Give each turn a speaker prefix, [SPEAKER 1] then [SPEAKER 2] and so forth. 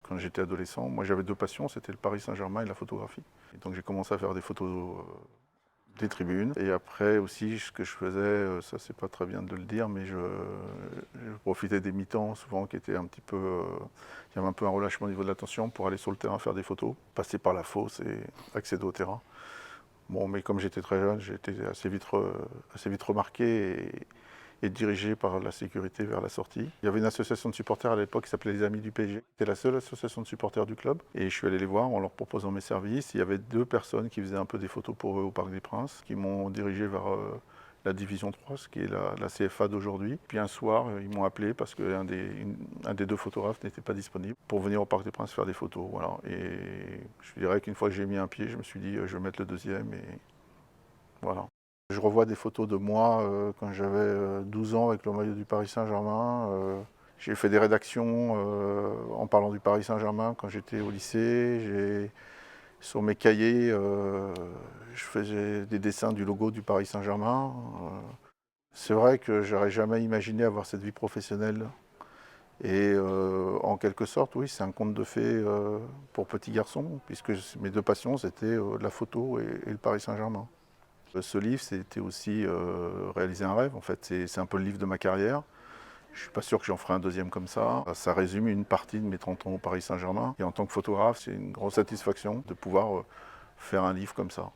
[SPEAKER 1] Quand j'étais adolescent, moi j'avais deux passions, c'était le Paris Saint-Germain et la photographie. Et donc j'ai commencé à faire des photos des tribunes. Et après aussi, ce que je faisais, ça c'est pas très bien de le dire, mais je profitais des mi-temps souvent qui étaient un petit peu... il y avait un peu un relâchement au niveau de l'attention pour aller sur le terrain faire des photos, passer par la fosse et accéder au terrain. Bon, mais comme j'étais très jeune, j'ai été assez vite remarqué et dirigé par la sécurité vers la sortie. Il y avait une association de supporters à l'époque qui s'appelait les Amis du PSG. C'était la seule association de supporters du club. Et je suis allé les voir en leur proposant mes services. Il y avait deux personnes qui faisaient un peu des photos pour eux au Parc des Princes, qui m'ont dirigé vers la Division 3, ce qui est la CFA d'aujourd'hui. Puis un soir, ils m'ont appelé parce qu'un un des deux photographes n'était pas disponible pour venir au Parc des Princes faire des photos. Voilà. Et je dirais qu'une fois que j'ai mis un pied, je me suis dit, je vais mettre le deuxième et voilà. Je revois des photos de moi quand j'avais 12 ans avec le maillot du Paris Saint-Germain. J'ai fait des rédactions en parlant du Paris Saint-Germain quand j'étais au lycée. Sur mes cahiers, je faisais des dessins du logo du Paris Saint-Germain. C'est vrai que j'aurais jamais imaginé avoir cette vie professionnelle. Et en quelque sorte, oui, c'est un conte de fées pour petit garçon, puisque mes deux passions, c'était la photo et le Paris Saint-Germain. Ce livre, c'était aussi réaliser un rêve, en fait. C'est un peu le livre de ma carrière. Je ne suis pas sûr que j'en ferai un deuxième comme ça. Ça résume une partie de mes 30 ans au Paris Saint-Germain. Et en tant que photographe, c'est une grosse satisfaction de pouvoir faire un livre comme ça.